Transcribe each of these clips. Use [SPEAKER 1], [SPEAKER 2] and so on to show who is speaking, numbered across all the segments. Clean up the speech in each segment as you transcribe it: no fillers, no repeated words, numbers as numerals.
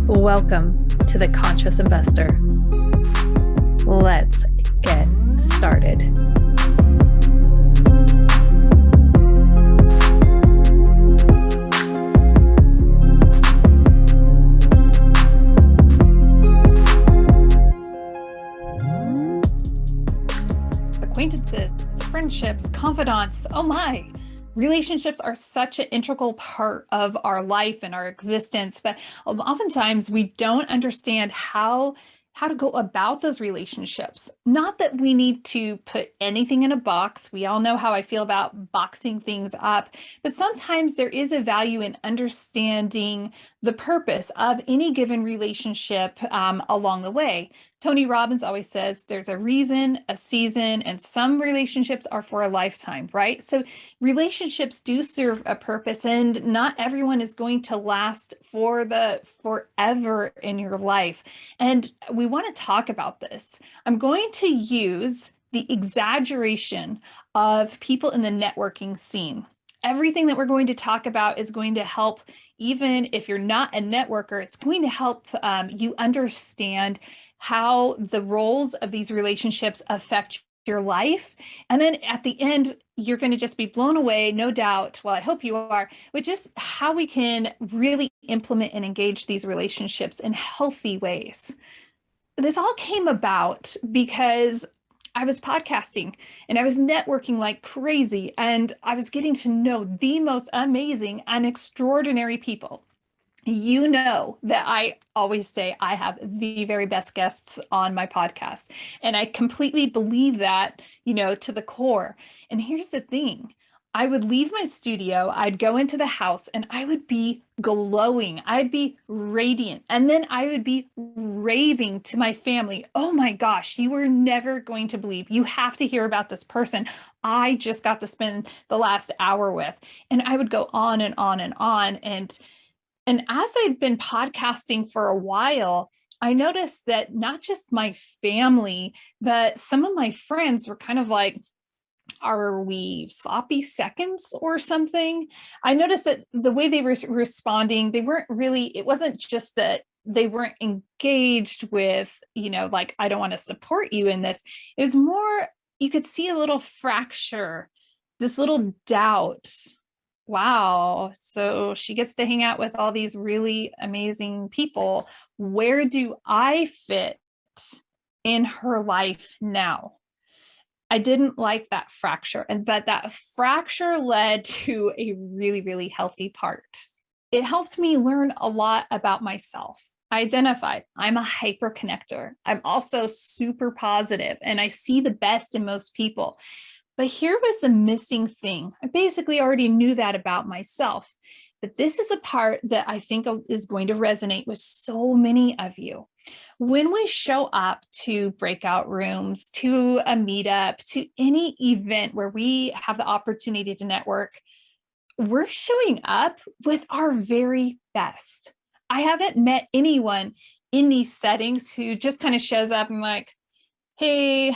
[SPEAKER 1] Welcome to the Conscious Investor. Let's get started. Acquaintances, friendships, confidants, oh my. Relationships are such an integral part of our life and our existence, but oftentimes we don't understand how to go about those relationships. Not that we need to put anything in a box. We all know how I feel about boxing things up, but sometimes there is a value in understanding the purpose of any given relationship along the way. Tony Robbins always says there's a reason, a season, and some relationships are for a lifetime, right? So relationships do serve a purpose, and not everyone is going to last for the forever in your life. And we want to talk about this. I'm going to use the exaggeration of people in the networking scene. Everything that we're going to talk about is going to help, even if you're not a networker, it's going to help you understand how the roles of these relationships affect your life. And then at the end, you're going to just be blown away, no doubt. Well, I hope you are, with just how we can really implement and engage these relationships in healthy ways. This all came about because I was podcasting and I was networking like crazy, and I was getting to know the most amazing and extraordinary people. You know that I always say I have the very best guests on my podcast, and I completely believe that, to the core. And here's the thing. I would leave my studio, I'd go into the house, and I would be glowing. I'd be radiant. And then I would be raving to my family. Oh my gosh, you were never going to believe. You have to hear about this person I just got to spend the last hour with. And I would go on and on and on. And as I'd been podcasting for a while, I noticed that not just my family, but some of my friends were kind of like, are we sloppy seconds or something? I noticed that the way they were responding, they weren't really, it wasn't just that they weren't engaged with, like, I don't want to support you in this. It was more, you could see a little fracture, this little doubt. Wow, so she gets to hang out with all these really amazing people. Where do I fit in her life now? I didn't like that fracture, but that fracture led to a really, really healthy part. It helped me learn a lot about myself. I identified I'm a hyper connector. I'm also super positive, and I see the best in most people. But here was a missing thing. I basically already knew that about myself. But this is a part that I think is going to resonate with so many of you. When we show up to breakout rooms, to a meetup, to any event where we have the opportunity to network, we're showing up with our very best. I haven't met anyone in these settings who just kind of shows up and like, hey,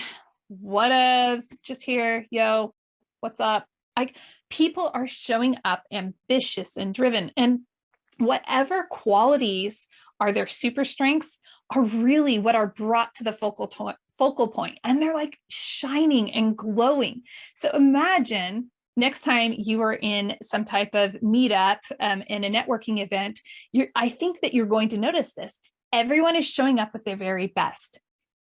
[SPEAKER 1] whatevs, just here, yo, what's up? Like, people are showing up ambitious and driven, and whatever qualities are their super strengths are really what are brought to the focal point, and they're like shining and glowing. So imagine next time you are in some type of meetup, in a networking event, I think that you're going to notice this. Everyone is showing up with their very best.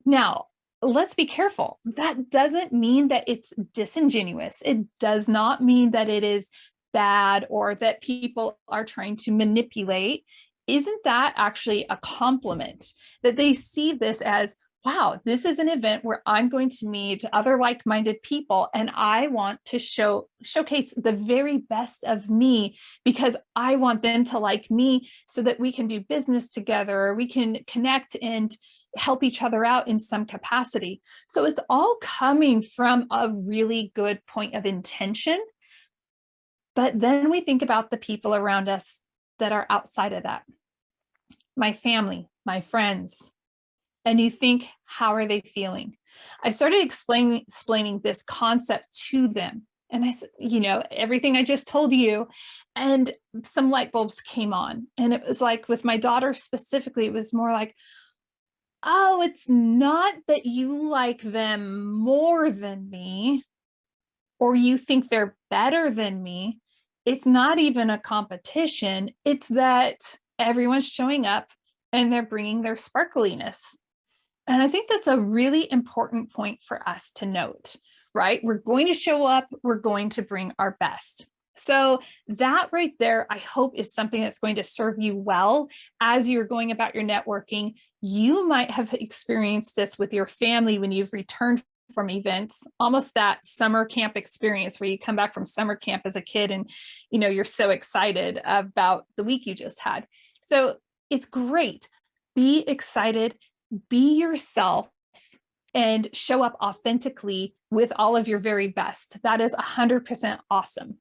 [SPEAKER 1] Now, let's be careful. That doesn't mean that it's disingenuous. It does not mean that it is bad or that people are trying to manipulate. Isn't that actually a compliment? That they see this as, wow, this is an event where I'm going to meet other like-minded people, and I want to showcase the very best of me because I want them to like me so that we can do business together, or we can connect and help each other out in some capacity. So it's all coming from a really good point of intention. But then we think about the people around us that are outside of that. My family, my friends. And you think, how are they feeling? I started explaining this concept to them. And I said, everything I just told you. And some light bulbs came on. And it was like with my daughter specifically, it was more like, oh, it's not that you like them more than me or you think they're better than me. It's not even a competition. It's that everyone's showing up and they're bringing their sparkliness. And I think that's a really important point for us to note, right? We're going to show up, we're going to bring our best. So that right there, I hope is something that's going to serve you well as you're going about your networking. You might have experienced this with your family when you've returned from events, almost that summer camp experience where you come back from summer camp as a kid and you're so excited about the week you just had. So it's great. Be excited, be yourself, and show up authentically with all of your very best. That is 100% awesome.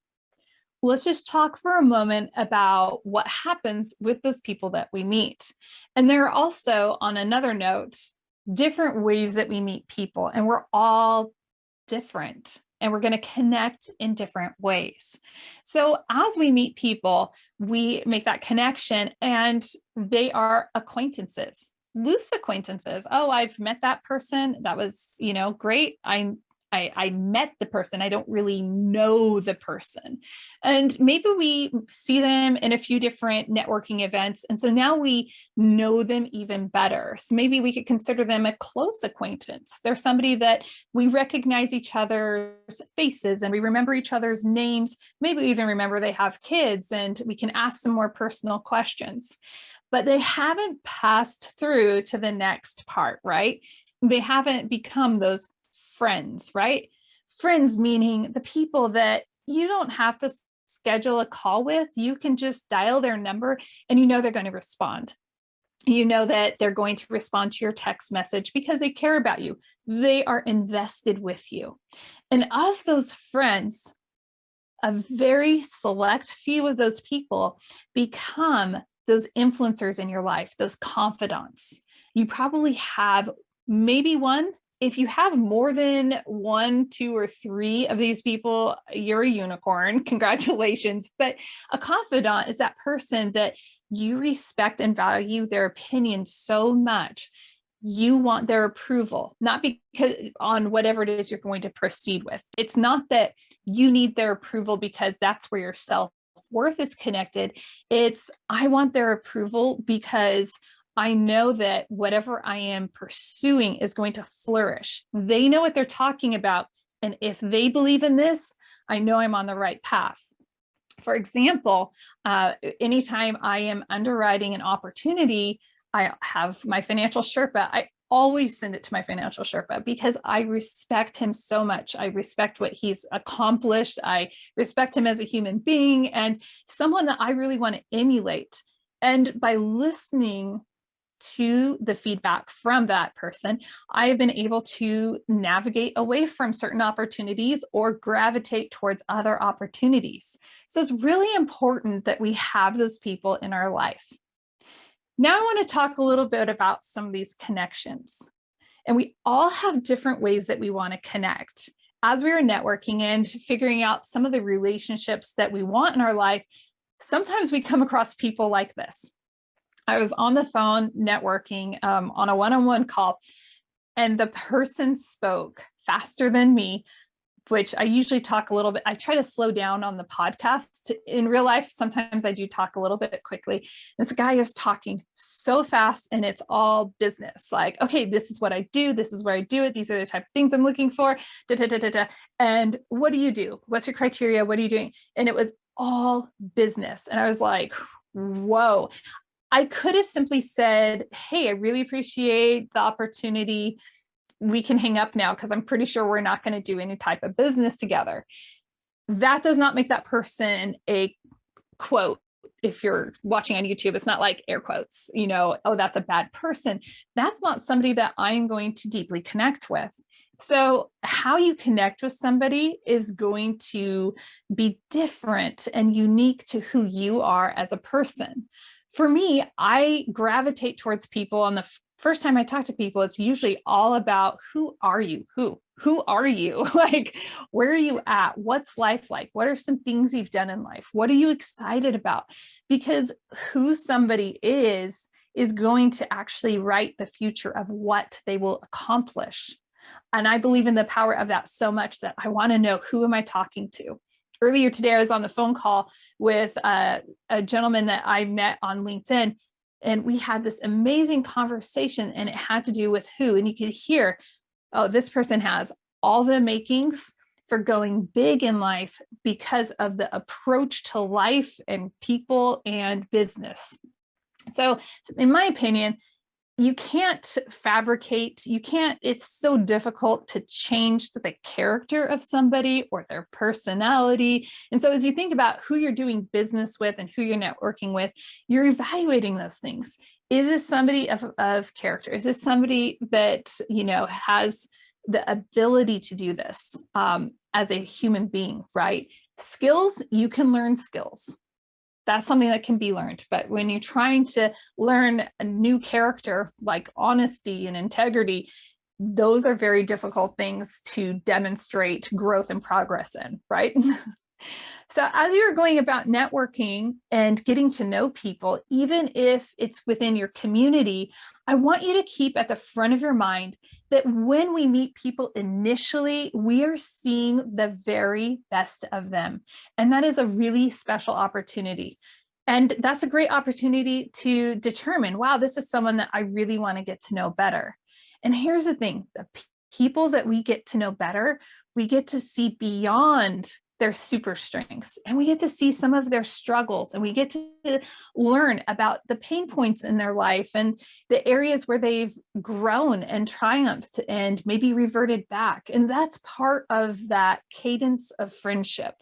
[SPEAKER 1] Let's just talk for a moment about what happens with those people that we meet. And there are also, on another note, different ways that we meet people, and we're all different and we're going to connect in different ways. So as we meet people, we make that connection and they are acquaintances, loose acquaintances. Oh, I've met that person. That was, great. I met the person. I don't really know the person. And maybe we see them in a few different networking events. And so now we know them even better. So maybe we could consider them a close acquaintance. They're somebody that we recognize each other's faces and we remember each other's names. Maybe we even remember they have kids and we can ask some more personal questions. But they haven't passed through to the next part, right? They haven't become those friends, right? Friends meaning the people that you don't have to schedule a call with. You can just dial their number and they're going to respond. You know that they're going to respond to your text message because they care about you. They are invested with you. And of those friends, a very select few of those people become those influencers in your life, those confidants. You probably have maybe one. If you have more than 1, 2, or 3 of these people, you're a unicorn. Congratulations. But a confidant is that person that you respect and value their opinion so much. You want their approval, not because on whatever it is you're going to proceed with. It's not that you need their approval because that's where your self-worth is connected. It's, I want their approval because I know that whatever I am pursuing is going to flourish. They know what they're talking about. And if they believe in this, I know I'm on the right path. For example, anytime I am underwriting an opportunity, I have my financial Sherpa. I always send it to my financial Sherpa because I respect him so much. I respect what he's accomplished. I respect him as a human being and someone that I really want to emulate. And by listening to the feedback from that person, I have been able to navigate away from certain opportunities or gravitate towards other opportunities. So it's really important that we have those people in our life. Now I want to talk a little bit about some of these connections. And we all have different ways that we want to connect. As we are networking and figuring out some of the relationships that we want in our life, sometimes we come across people like this. I was on the phone networking on a one-on-one call, and the person spoke faster than me, which I usually talk a little bit. I try to slow down on the podcast. In real life, sometimes I do talk a little bit quickly. This guy is talking so fast and it's all business. Like, okay, this is what I do. This is where I do it. These are the type of things I'm looking for. Da, da, da, da, da. And what do you do? What's your criteria? What are you doing? And it was all business. And I was like, whoa. I could have simply said, hey, I really appreciate the opportunity. We can hang up now because I'm pretty sure we're not going to do any type of business together. That does not make that person a quote. If you're watching on YouTube, it's not like air quotes, oh, that's a bad person. That's not somebody that I'm going to deeply connect with. So how you connect with somebody is going to be different and unique to who you are as a person. For me, I gravitate towards people first time I talk to people, it's usually all about who are you? Who are you? Like, where are you at? What's life like? What are some things you've done in life? What are you excited about? Because who somebody is going to actually write the future of what they will accomplish. And I believe in the power of that so much that I want to know, who am I talking to? Earlier today, I was on the phone call with a gentleman that I met on LinkedIn, and we had this amazing conversation, and it had to do with who. And you could hear, oh, this person has all the makings for going big in life because of the approach to life and people and business. So in my opinion, you can't fabricate, it's so difficult to change the character of somebody or their personality. And so as you think about who you're doing business with and who you're networking with, you're evaluating those things. Is this somebody of character? Is this somebody that, has the ability to do this as a human being, right? Skills, you can learn skills. That's something that can be learned. But when you're trying to learn a new character like honesty and integrity, those are very difficult things to demonstrate growth and progress in, right? So as you're going about networking and getting to know people, even if it's within your community, I want you to keep at the front of your mind that when we meet people initially, we are seeing the very best of them. And that is a really special opportunity. And that's a great opportunity to determine, wow, this is someone that I really want to get to know better. And here's the thing, the people that we get to know better, we get to see beyond their super strengths, and we get to see some of their struggles, and we get to learn about the pain points in their life and the areas where they've grown and triumphed and maybe reverted back. And that's part of that cadence of friendship.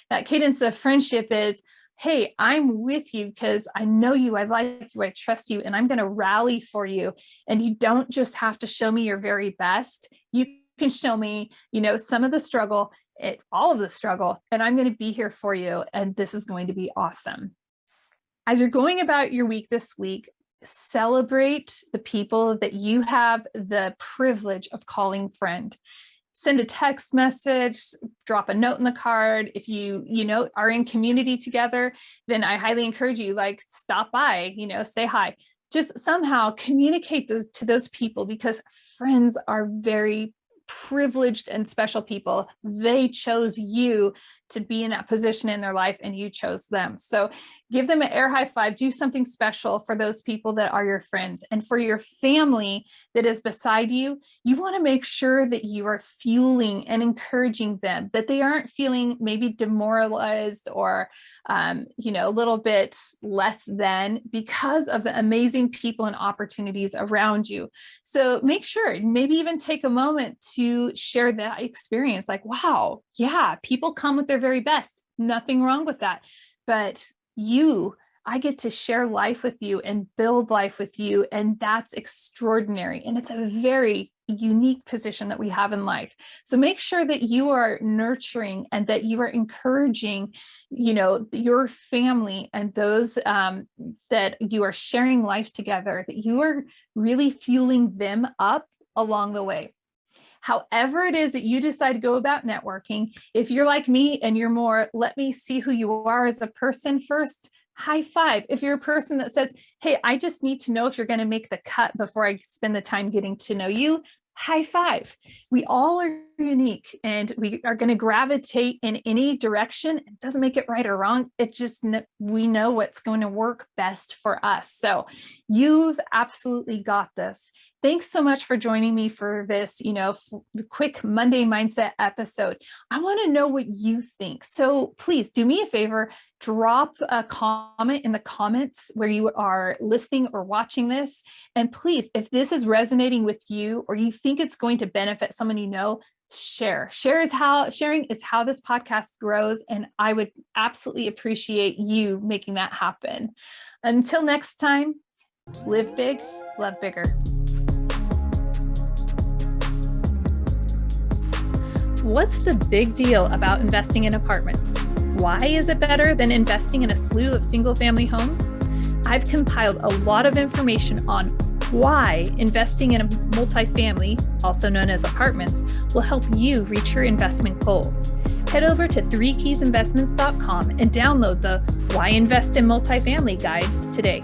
[SPEAKER 1] That cadence of friendship is, hey, I'm with you because I know you, I like you, I trust you, and I'm going to rally for you. And you don't just have to show me your very best. You can show me, some of the struggle, all of the struggle, and I'm going to be here for you. And this is going to be awesome. As you're going about your week this week, celebrate the people that you have the privilege of calling friend. Send a text message, drop a note in the card. If you are in community together, then I highly encourage you, stop by, say hi. Just somehow communicate to those people, because friends are very privileged and special people. They chose you to be in that position in their life, and you chose them. So give them an air high five, do something special for those people that are your friends. And for your family that is beside you, you want to make sure that you are fueling and encouraging them, that they aren't feeling maybe demoralized or, a little bit less than, because of the amazing people and opportunities around you. So make sure, maybe even take a moment to share that experience. Like, wow, yeah, people come with their very best. Nothing wrong with that. But I get to share life with you and build life with you. And that's extraordinary. And it's a very unique position that we have in life. So make sure that you are nurturing and that you are encouraging, your family and those that you are sharing life together, that you are really fueling them up along the way. However it is that you decide to go about networking, if you're like me and you're more, let me see who you are as a person first, high five. If you're a person that says, hey, I just need to know if you're going to make the cut before I spend the time getting to know you, high five. We all are unique, and we are going to gravitate in any direction. It doesn't make it right or wrong. It just, we know what's going to work best for us. So you've absolutely got this. Thanks so much for joining me for this, quick Monday Mindset episode. I want to know what you think. So please do me a favor, drop a comment in the comments where you are listening or watching this. And please, if this is resonating with you or you think it's going to benefit someone share. Sharing is how this podcast grows. And I would absolutely appreciate you making that happen. Until next time, live big, love bigger. What's the big deal about investing in apartments? Why is it better than investing in a slew of single-family homes? I've compiled a lot of information on why investing in a multifamily, also known as apartments, will help you reach your investment goals. Head over to 3keysinvestments.com and download the Why Invest in Multifamily guide today.